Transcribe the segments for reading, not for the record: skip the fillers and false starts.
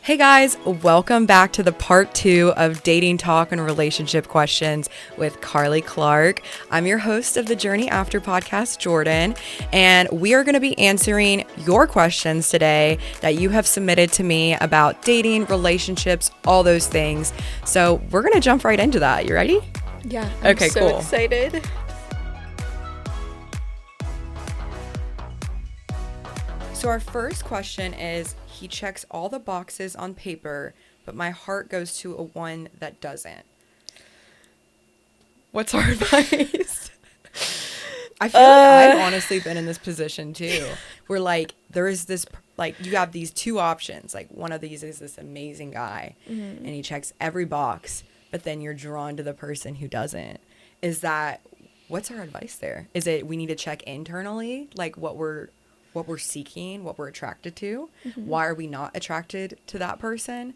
Hey guys, welcome back to the part 2 of Dating Talk and Relationship Questions with Carlee Clark. I'm your host of the Journey After podcast, Jordan, and we are going to be answering your questions today that you have submitted to me about dating, relationships, all those things. So we're going to jump right into that. You ready? Yeah. I'm okay, so cool. excited. So our first question is, he checks all the boxes on paper, but my heart goes to a one that doesn't. What's our advice? I feel like I've honestly been in this position too, where like there is this, like you have these two options. Like one of these is this amazing guy and he checks every box, but then you're drawn to the person who doesn't. What's our advice there? Is it we need to check internally, like what we're seeking, what we're attracted to? Why are we not attracted to that person?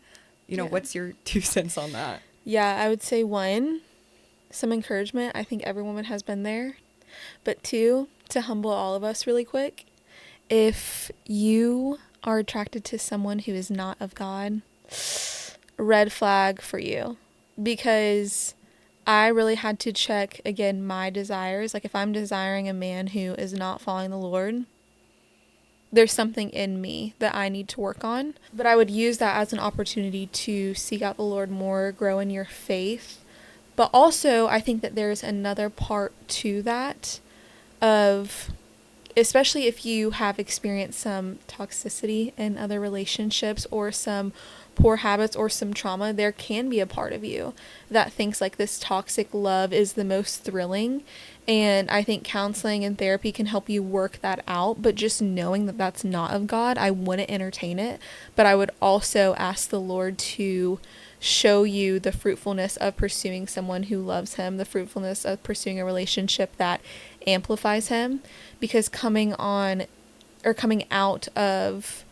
What's your 2 cents on that? Yeah, I would say 1, some encouragement. I think every woman has been there. But 2, to humble all of us really quick, if you are attracted to someone who is not of God, red flag for you. Because I really had to check, again, my desires. Like if I'm desiring a man who is not following the Lord, there's something in me that I need to work on. But I would use that as an opportunity to seek out the Lord more, grow in your faith. But also, I think that there's another part to that of, especially if you have experienced some toxicity in other relationships or some poor habits or some trauma, there can be a part of you that thinks like this toxic love is the most thrilling. And I think counseling and therapy can help you work that out. But just knowing that that's not of God, I wouldn't entertain it. But I would also ask the Lord to show you the fruitfulness of pursuing someone who loves him, the fruitfulness of pursuing a relationship that amplifies him. Because coming out of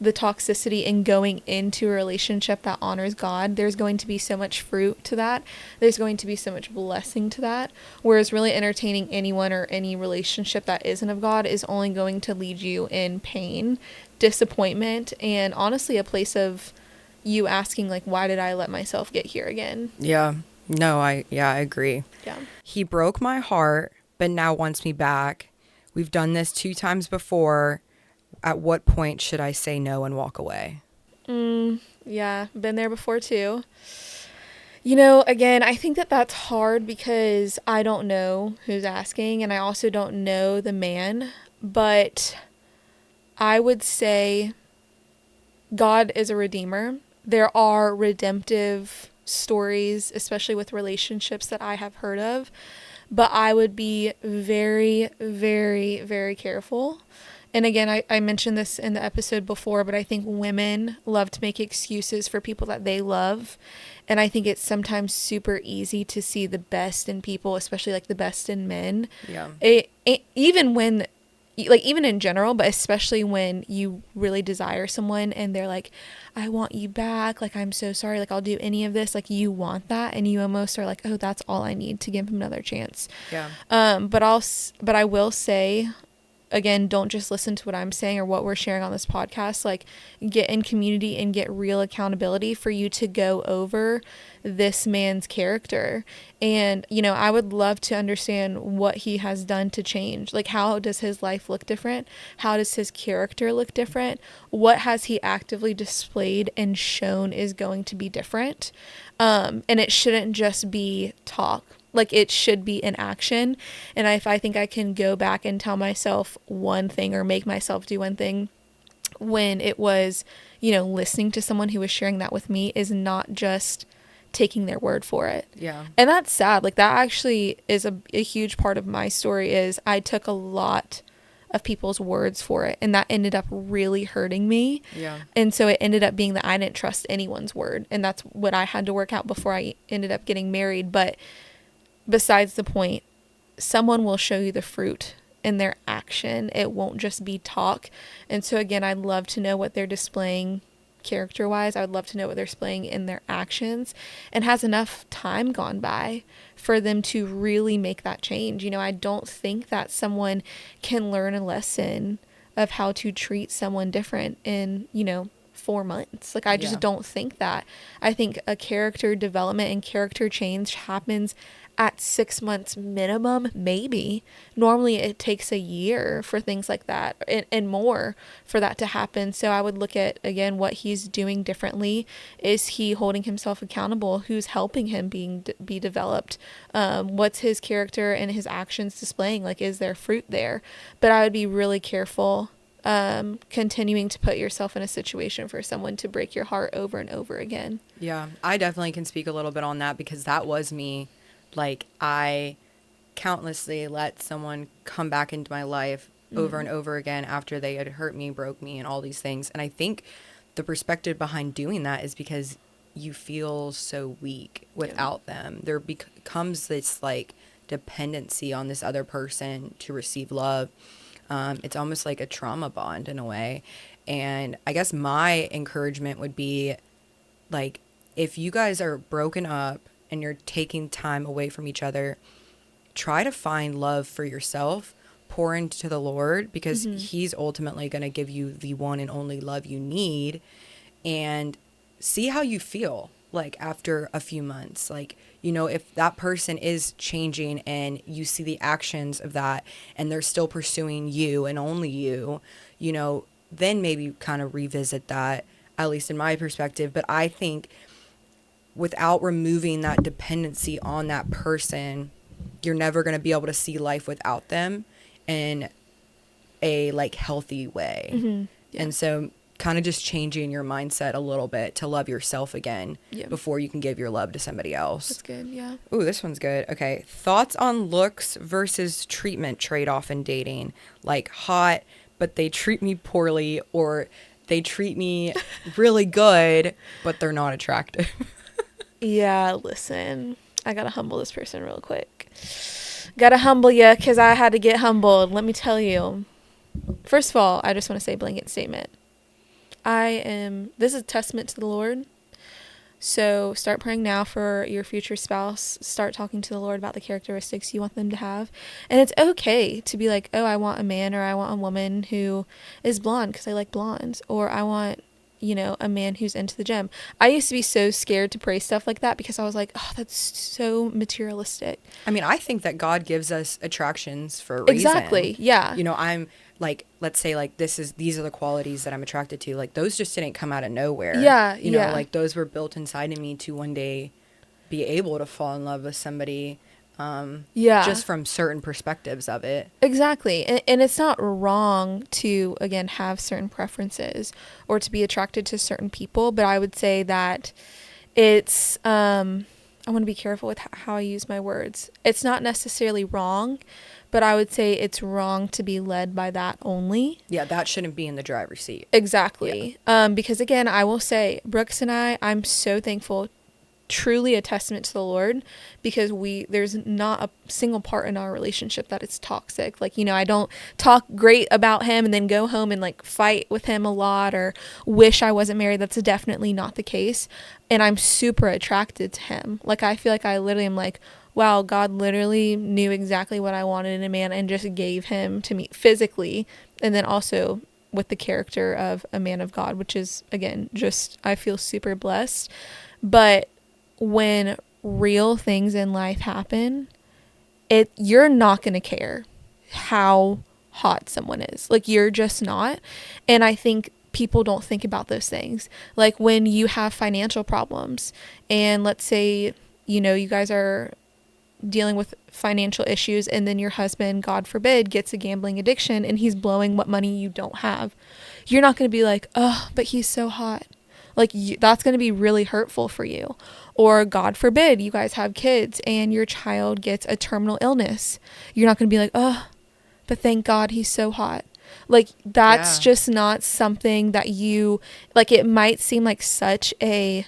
the toxicity and going into a relationship that honors God, there's going to be so much fruit to that. There's going to be so much blessing to that. Whereas really entertaining anyone or any relationship that isn't of God is only going to lead you in pain, disappointment, and honestly a place of you asking like, why did I let myself get here again? Yeah. No, I agree. Yeah. He broke my heart, but now wants me back. We've done this 2 times before. At what point should I say no and walk away? Yeah, been there before too. Again, I think that that's hard because I don't know who's asking and I also don't know the man, but I would say God is a redeemer. There are redemptive stories, especially with relationships that I have heard of, but I would be very, very, very careful. And again, I mentioned this in the episode before, but I think women love to make excuses for people that they love. And I think it's sometimes super easy to see the best in people, especially like the best in men. Yeah. Even in general, but especially when you really desire someone and they're like, I want you back. Like, I'm so sorry. Like, I'll do any of this. Like, you want that. And you almost are like, oh, that's all I need to give him another chance. Yeah. But I will say, again, don't just listen to what I'm saying or what we're sharing on this podcast. Like, get in community and get real accountability for you to go over this man's character. And, I would love to understand what he has done to change. Like, how does his life look different? How does his character look different? What has he actively displayed and shown is going to be different? And it shouldn't just be talk. Like, it should be in action. And if I think I can go back and tell myself one thing or make myself do one thing when it was, listening to someone who was sharing that with me, is not just taking their word for it. Yeah. And that's sad. Like, that actually is a huge part of my story is I took a lot of people's words for it. And that ended up really hurting me. Yeah. And so it ended up being that I didn't trust anyone's word. And that's what I had to work out before I ended up getting married. But besides the point, someone will show you the fruit in their action. It won't just be talk. And so again, I'd love to know what they're displaying character-wise. I would love to know what they're displaying in their actions, and has enough time gone by for them to really make that change. I don't think that someone can learn a lesson of how to treat someone different in, 4 months. Like, I just don't think that. I think a character development and character change happens at 6 months minimum, maybe. Normally it takes a year for things like that, and more for that to happen. So I would look at, again, what he's doing differently. Is he holding himself accountable? Who's helping him be developed? What's his character and his actions displaying? Like, is there fruit there? But I would be really careful continuing to put yourself in a situation for someone to break your heart over and over again. Yeah, I definitely can speak a little bit on that, because that was me. Like, I countlessly let someone come back into my life over and over again after they had hurt me, broke me, and all these things. And I think the perspective behind doing that is because you feel so weak without them. There becomes this, like, dependency on this other person to receive love. It's almost like a trauma bond in a way. And I guess my encouragement would be, like, if you guys are broken up and you're taking time away from each other, try to find love for yourself, pour into the Lord, because he's ultimately going to give you the one and only love you need, and see how you feel, like, after a few months. Like, you know, if that person is changing and you see the actions of that and they're still pursuing you and only you, you know, then maybe kind of revisit that, at least in my perspective. But I think without removing that dependency on that person, you're never going to be able to see life without them in a, like, healthy way. And so kind of just changing your mindset a little bit to love yourself again before you can give your love to somebody else. That's good. Yeah. Ooh, this one's good. Okay. Thoughts on looks versus treatment trade-off in dating. Like, hot, but they treat me poorly, or they treat me really good, but they're not attractive. Yeah, listen, I gotta humble this person real quick. Gotta humble you, because I had to get humbled. Let me tell you. First of all, I just want to say blanket statement. This is a testament to the Lord. So start praying now for your future spouse. Start talking to the Lord about the characteristics you want them to have. And it's okay to be like, oh, I want a man or I want a woman who is blonde because I like blondes. Or I want, you know, a man who's into the gym. I used to be so scared to pray stuff like that because I was like, oh, that's so materialistic. I mean, I think that God gives us attractions for a reason. Exactly. Yeah. You know, I'm like, let's say, like, these are the qualities that I'm attracted to. Like, those just didn't come out of nowhere. Yeah. You know, like, those were built inside of me to one day be able to fall in love with somebody. Just from certain perspectives of it. Exactly. And it's not wrong to, again, have certain preferences or to be attracted to certain people. But I would say that it's, I want to be careful with how I use my words. It's not necessarily wrong, but I would say it's wrong to be led by that only. Yeah, that shouldn't be in the driver's seat. Exactly. Yeah. Because, again, I will say, Brooks and I'm so thankful, truly a testament to the Lord, because there's not a single part in our relationship that is toxic. Like, you know, I don't talk great about him and then go home and, like, fight with him a lot or wish I wasn't married. That's definitely not the case. And I'm super attracted to him. Like, I feel like I literally am like, wow, God literally knew exactly what I wanted in a man and just gave him to me physically. And then also with the character of a man of God, which is, again, just, I feel super blessed. But when real things in life happen, you're not going to care how hot someone is. Like, you're just not. And I think people don't think about those things. Like, when you have financial problems and let's say, you know, you guys are dealing with financial issues and then your husband, God forbid, gets a gambling addiction and he's blowing what money you don't have. You're not going to be like, oh, but he's so hot. Like, that's going to be really hurtful for you. Or God forbid, you guys have kids and your child gets a terminal illness. You're not going to be like, oh, but thank God he's so hot. Like, that's just not something that you, like, it might seem like such a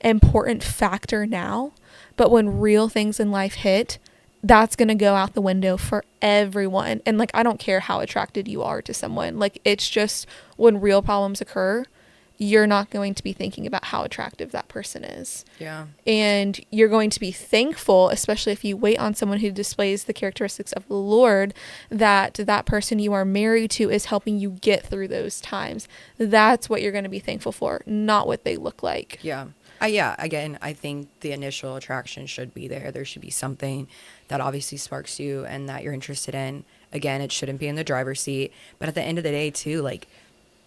important factor now, but when real things in life hit, that's going to go out the window for everyone. And, like, I don't care how attracted you are to someone. Like, it's just when real problems occur, you're not going to be thinking about how attractive that person is. Yeah. And you're going to be thankful, especially if you wait on someone who displays the characteristics of the Lord, that that person you are married to is helping you get through those times. That's what you're going to be thankful for, not what they look like. Yeah. Yeah. Again, I think the initial attraction should be there. There should be something that obviously sparks you and that you're interested in. Again, it shouldn't be in the driver's seat. But at the end of the day, too, like,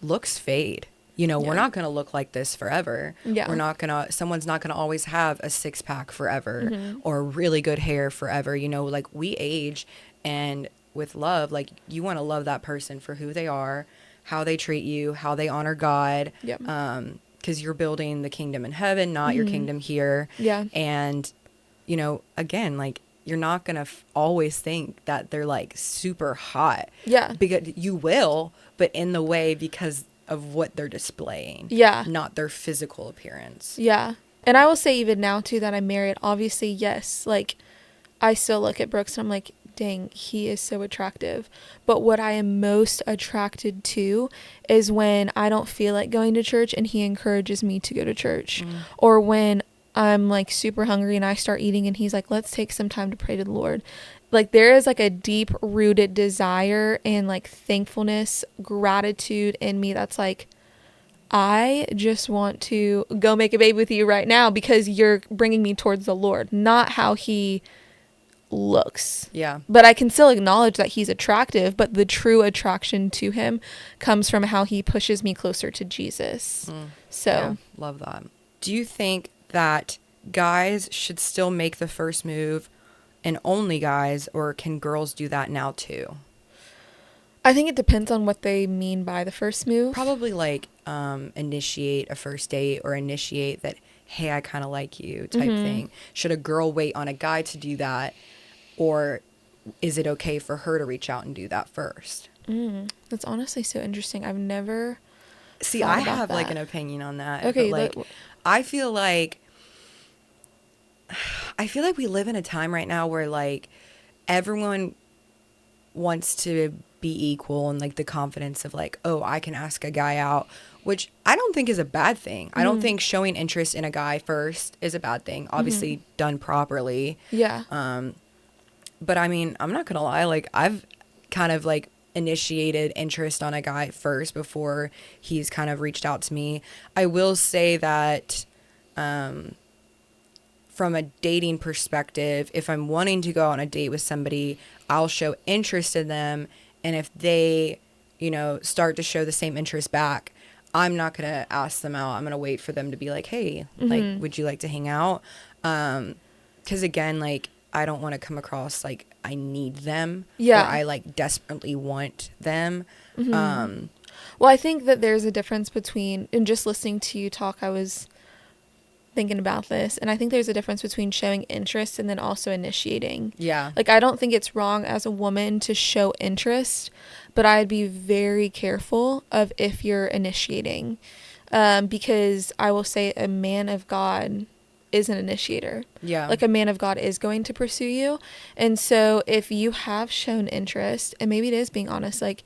looks fade. You know, we're not going to look like this forever. Yeah. We're not going to, someone's not going to always have a six pack forever or really good hair forever. You know, like, we age, and with love, like, you want to love that person for who they are, how they treat you, how they honor God. Yep. Because you're building the kingdom in heaven, not your kingdom here. Yeah. And, you know, again, like, you're not going to always think that they're, like, super hot. Yeah. Because you will, but in the way because of what they're displaying. Yeah. Not their physical appearance. Yeah. And I will say even now, too, that I'm married, obviously, yes, like, I still look at Brooks and I'm like, dang, he is so attractive. But what I am most attracted to is when I don't feel like going to church and he encourages me to go to church. Or when I'm like super hungry and I start eating and he's like, let's take some time to pray to the Lord. Like, there is like a deep rooted desire and like thankfulness, gratitude in me that's like, I just want to go make a baby with you right now because you're bringing me towards the Lord, not how he looks. Yeah. But I can still acknowledge that he's attractive, but the true attraction to him comes from how he pushes me closer to Jesus. So, Yeah, love that. Do you think that guys should still make the first move and only guys, or can girls do that now too? I think it depends on what they mean by the first move. Probably like initiate a first date or initiate that, hey, I kind of like you type thing. Should a girl wait on a guy to do that, or is it okay for her to reach out and do that first? That's honestly so interesting. I've never See, thought I about have like that. an opinion on that. Okay, but, like, I feel like we live in a time right now where like everyone wants to be equal, and like the confidence of like, oh, I can ask a guy out, which I don't think is a bad thing. I don't think showing interest in a guy first is a bad thing, obviously done properly. Yeah. But I mean, I'm not gonna lie, like I've kind of like initiated interest on a guy first before he's kind of reached out to me. I will say that from a dating perspective, if I'm wanting to go on a date with somebody, I'll show interest in them. And if they, you know, start to show the same interest back, I'm not going to ask them out. I'm going to wait for them to be like, hey, like, would you like to hang out? Because again, like, I don't want to come across like I need them. Yeah. Or I like desperately want them. Well, I think that there's a difference between, and just listening to you talk, I was thinking about this, and I think there's a difference between showing interest and then also initiating. Yeah. Like, I don't think it's wrong as a woman to show interest, but I'd be very careful of if you're initiating, because I will say a man of God is an initiator. Yeah. Like, a man of God is going to pursue you. And so if you have shown interest, and maybe it is being honest, like,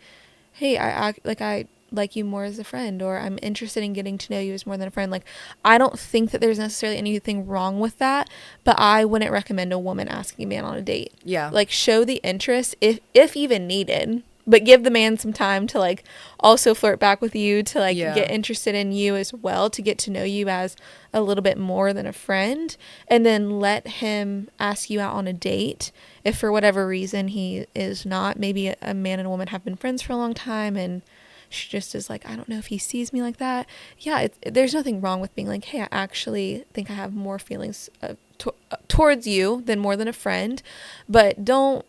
hey, I like you more as a friend, or I'm interested in getting to know you as more than a friend. Like, I don't think that there's necessarily anything wrong with that, but I wouldn't recommend a woman asking a man on a date. Yeah. Like, show the interest if even needed, but give the man some time to like also flirt back with you, to like get interested in you as well, to get to know you as a little bit more than a friend, and then let him ask you out on a date. If for whatever reason he is not, maybe a man and a woman have been friends for a long time and she just is like, I don't know if he sees me like that. Yeah, there's nothing wrong with being like, hey, I actually think I have more feelings towards you than more than a friend. But don't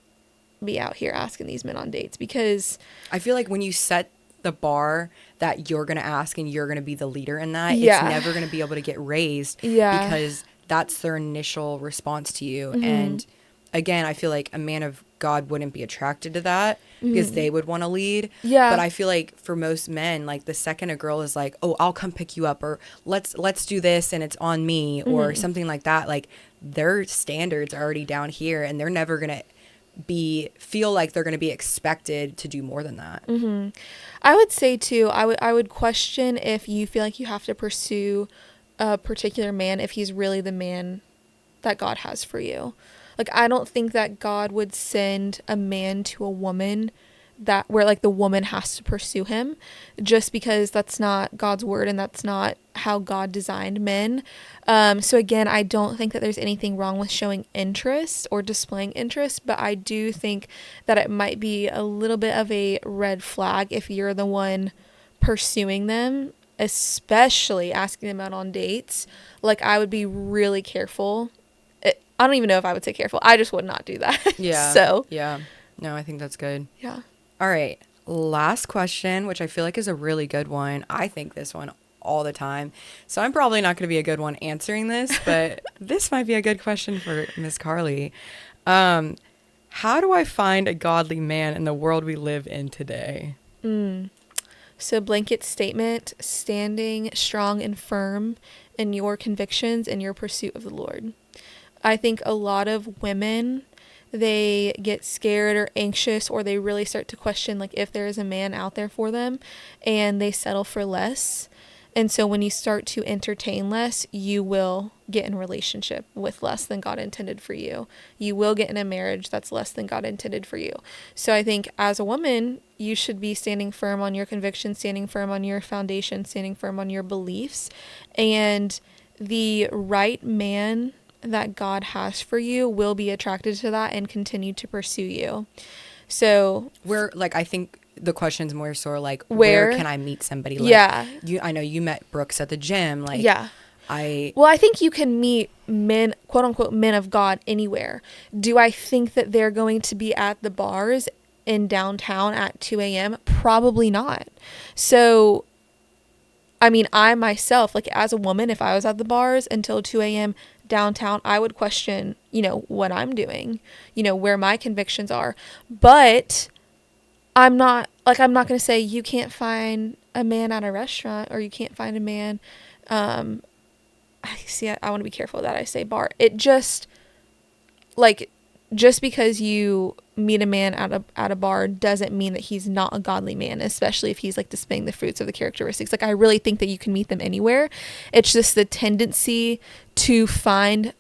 be out here asking these men on dates, because I feel like when you set the bar that you're going to ask and you're going to be the leader in that, it's never going to be able to get raised, because that's their initial response to you. And again, I feel like a man of God wouldn't be attracted to that because they would want to lead. Yeah. But I feel like for most men, like the second a girl is like, oh, I'll come pick you up, or let's do this and it's on me, or something like that, like their standards are already down here and they're never going to feel like they're going to be expected to do more than that. Mm-hmm. I would say too, I would question if you feel like you have to pursue a particular man if he's really the man that God has for you. Like, I don't think that God would send a man to a woman that where like the woman has to pursue him, just because that's not God's word and that's not how God designed men. So again, I don't think that there's anything wrong with showing interest or displaying interest, but I do think that it might be a little bit of a red flag if you're the one pursuing them, especially asking them out on dates. Like, I would be really careful. I don't even know if I would say careful. I just would not do that. Yeah. So. Yeah. No, I think that's good. Yeah. All right. Last question, which I feel like is a really good one. I think this one all the time. So I'm probably not going to be a good one answering this, but this might be a good question for Miss Carlee. How do I find a godly man in the world we live in today? So blanket statement, standing strong and firm in your convictions and your pursuit of the Lord. I think a lot of women, they get scared or anxious, or they really start to question like if there is a man out there for them, and they settle for less. And so when you start to entertain less, you will get in a relationship with less than God intended for you. You will get in a marriage that's less than God intended for you. So I think as a woman, you should be standing firm on your convictions, standing firm on your foundation, standing firm on your beliefs. And the right man that God has for you will be attracted to that and continue to pursue you. So I think the question's more so like, where can I meet somebody? Like, yeah. I know you met Brooks at the gym. Like, yeah. I think you can meet men, quote unquote, men of God anywhere. Do I think that they're going to be at the bars in downtown at 2 a.m.? Probably not. So, I mean, I myself, like as a woman, if I was at the bars until 2 a.m. downtown, I would question, what I'm doing, where my convictions are. But I'm not going to say you can't find a man at a restaurant, or you can't find a man. I want to be careful that I say bar. It just because you meet a man at a bar doesn't mean that he's not a godly man, especially if he's like displaying the fruits of the characteristics. Like, I really think that you can meet them anywhere. It's just the tendency to find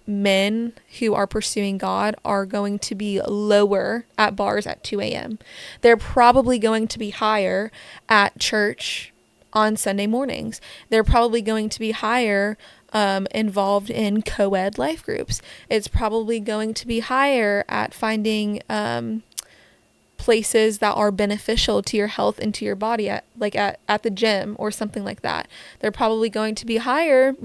men who are pursuing God are going to be lower at bars at 2 a.m. They're probably going to be higher at church on Sunday mornings. They're probably going to be higher involved in co-ed life groups. It's probably going to be higher at finding places that are beneficial to your health and to your body at the gym or something like that. They're probably going to be higher,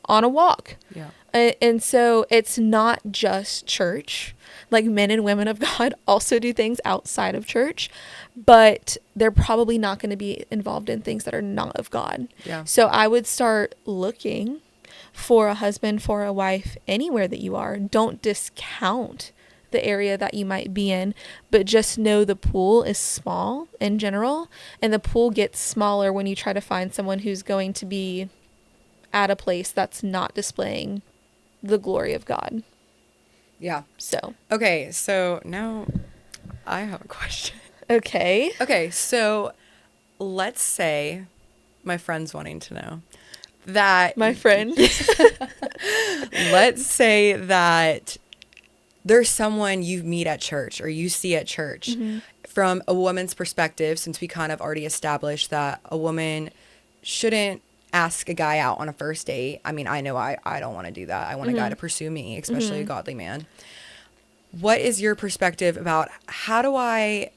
on a walk. Yeah. And so it's not just church. Like, men and women of God also do things outside of church, but they're probably not going to be involved in things that are not of God. Yeah. So I would start looking for a husband, for a wife, anywhere that you are. Don't discount the area that you might be in, but just know the pool is small in general, and the pool gets smaller when you try to find someone who's going to be at a place that's not displaying the glory of God. Yeah. So. Okay, so now I have a question. Okay. Okay, so let's say my friend's wanting to know that... My friend. Let's say that there's someone you meet at church or you see at church. Mm-hmm. From a woman's perspective, since we kind of already established that a woman shouldn't ask a guy out on a first date. I mean, I know I don't want to do that. I want a guy to pursue me, especially a godly man. What is your perspective about how do I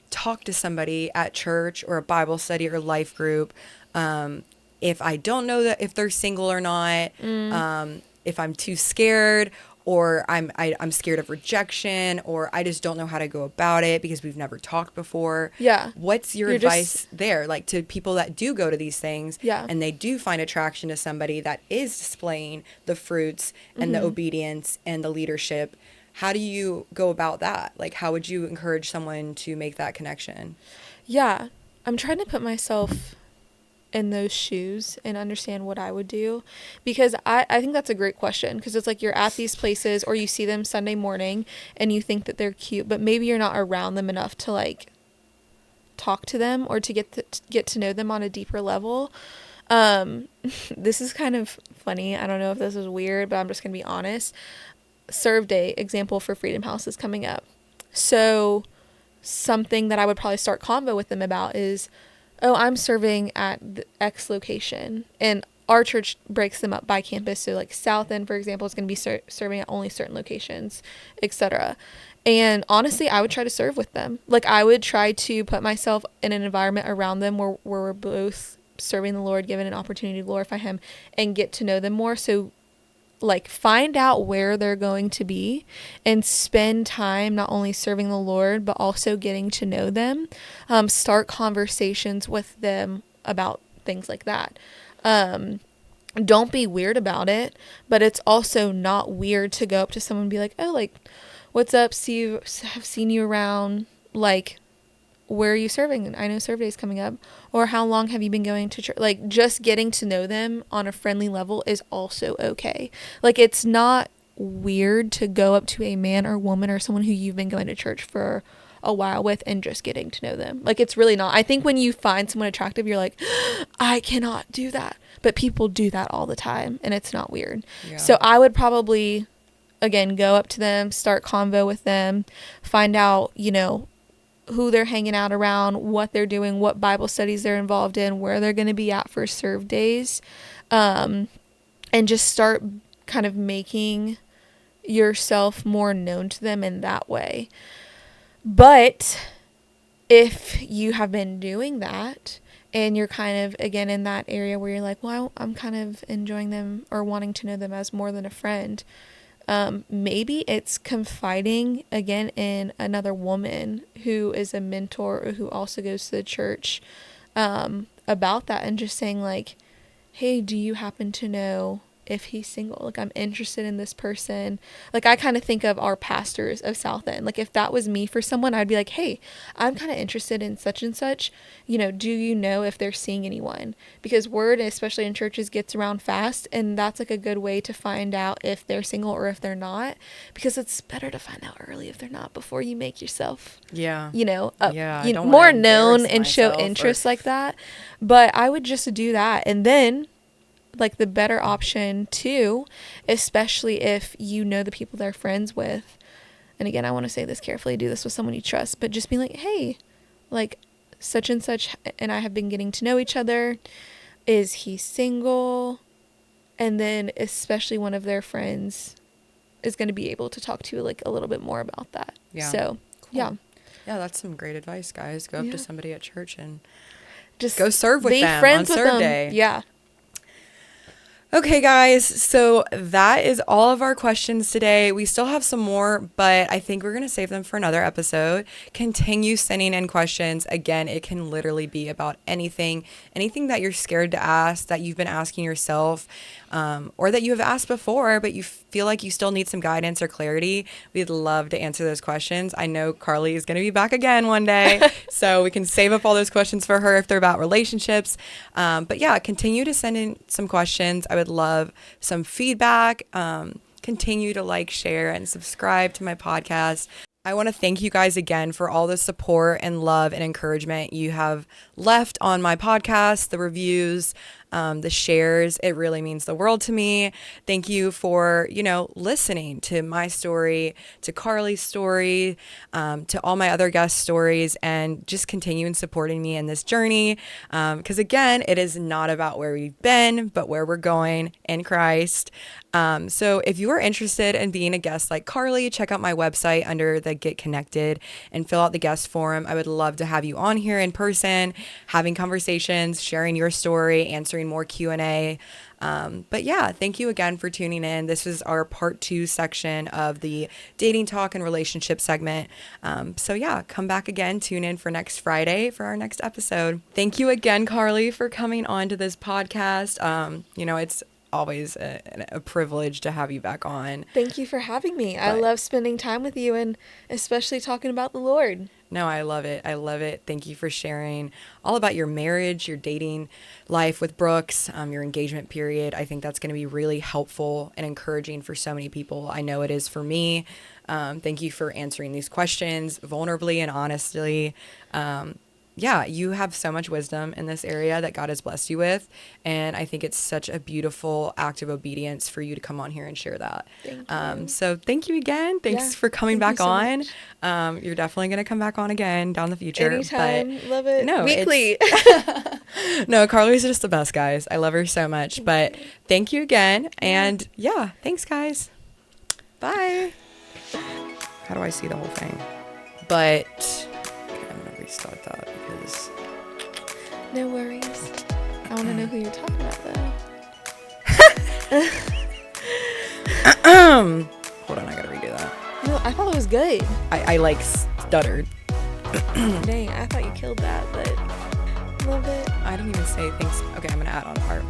talk to somebody at church or a Bible study or life group if I don't know that if they're single or not, if I'm too scared, or I'm scared of rejection, or I just don't know how to go about it because we've never talked before. Yeah. What's your advice there, like to people that do go to these things and they do find attraction to somebody that is displaying the fruits and the obedience and the leadership? How do you go about that? Like, how would you encourage someone to make that connection? Yeah. I'm trying to put myself in those shoes and understand what I would do, because I think that's a great question, because it's like you're at these places or you see them Sunday morning and you think that they're cute, but maybe you're not around them enough to like talk to them or to get to know them on a deeper level. This is kind of funny. I don't know if this is weird, but I'm just gonna be honest. Serve Day example for Freedom House is coming up. So something that I would probably start convo with them about is, oh, I'm serving at the X location, and our church breaks them up by campus. So like South End, for example, is going to be serving at only certain locations, etc. And honestly, I would try to serve with them. Like I would try to put myself in an environment around them where we're both serving the Lord, given an opportunity to glorify him and get to know them more. So like find out where they're going to be and spend time not only serving the Lord but also getting to know them. Start conversations with them about things like that. Don't be weird about it, but it's also not weird to go up to someone and be like, oh, like, what's up? Have seen you around, like, where are you serving? I know Serve Day is coming up. Or how long have you been going to church? Like, just getting to know them on a friendly level is also okay. Like, it's not weird to go up to a man or woman or someone who you've been going to church for a while with and just getting to know them. Like, it's really not. I think when you find someone attractive, you're like, I cannot do that. But people do that all the time, and it's not weird. Yeah. So I would probably, again, go up to them, start convo with them, find out, you know, who they're hanging out around, what they're doing, what Bible studies they're involved in, where they're going to be at for serve days, and just start kind of making yourself more known to them in that way. But if you have been doing that and you're kind of, again, in that area where you're like, well, I'm kind of enjoying them or wanting to know them as more than a friend, maybe it's confiding again in another woman who is a mentor or who also goes to the church, about that, and just saying like, hey, do you happen to know if he's single? Like, I'm interested in this person. Like, I kind of think of our pastors of South End. Like, if that was me for someone, I'd be like, hey, I'm kind of interested in such and such. You know, do you know if they're seeing anyone? Because word, especially in churches, gets around fast. And that's like a good way to find out if they're single or if they're not. Because it's better to find out early if they're not before you make yourself, you know, more known and show interest like that. But I would just do that. And then, like, the better option too, especially if you know the people they're friends with, and again, I want to say this carefully, do this with someone you trust, but just be like, hey, like, such and such and I have been getting to know each other. Is he single? And then especially one of their friends is going to be able to talk to you like a little bit more about that. Yeah. So, cool. Yeah, that's some great advice, guys. Go up to somebody at church and just go serve with them on Serve Day. Yeah. Okay, guys, so that is all of our questions today. We still have some more, but I think we're going to save them for another episode. Continue sending in questions. Again, it can literally be about anything that you're scared to ask, that you've been asking yourself, or that you have asked before, but you feel like you still need some guidance or clarity. We'd love to answer those questions. I know Carlee is going to be back again one day, so we can save up all those questions for her if they're about relationships. But yeah, continue to send in some questions. I would love some feedback. Continue to like, share, and subscribe to my podcast. I want to thank you guys again for all the support and love and encouragement you have left on my podcast, the reviews, the shares. It really means the world to me. Thank you for, listening to my story, to Carlee's story, to all my other guest stories, and just continuing supporting me in this journey. Because again, it is not about where we've been, but where we're going in Christ. So if you are interested in being a guest like Carlee, check out my website under the Get Connected and fill out the guest form. I would love to have you on here in person, having conversations, sharing your story, answering more Q&A. But yeah, thank you again for tuning in. This is our part 2 section of the dating talk and relationship segment. So yeah, come back again, tune in for next Friday for our next episode. Thank you again, Carlee, for coming on to this podcast. It's always a privilege to have you back on. Thank you for having me. I love spending time with you and especially talking about the Lord. No, I love it. I love it. Thank you for sharing all about your marriage, your dating life with Brooks, your engagement period. I think that's going to be really helpful and encouraging for so many people. I know it is for me. Thank you for answering these questions vulnerably and honestly. Yeah, you have so much wisdom in this area that God has blessed you with. And I think it's such a beautiful act of obedience for you to come on here and share that. Thank you. So thank you again. Thanks for coming Thank back you so on. much. You're definitely going to come back on again down the future. Anytime. But Love it. no, Weekly. no, Carly's just the best, guys. I love her so much. But thank you again. And yeah, thanks, guys. Bye. How do I see the whole thing? But okay, I'm going to restart that because... No worries. I want to know who you're talking about, though. Hold on, I gotta redo that. No, I thought it was good. I like stuttered. Dang, I thought you killed that, but love it. I didn't even say thanks. Okay, I'm gonna add on a part.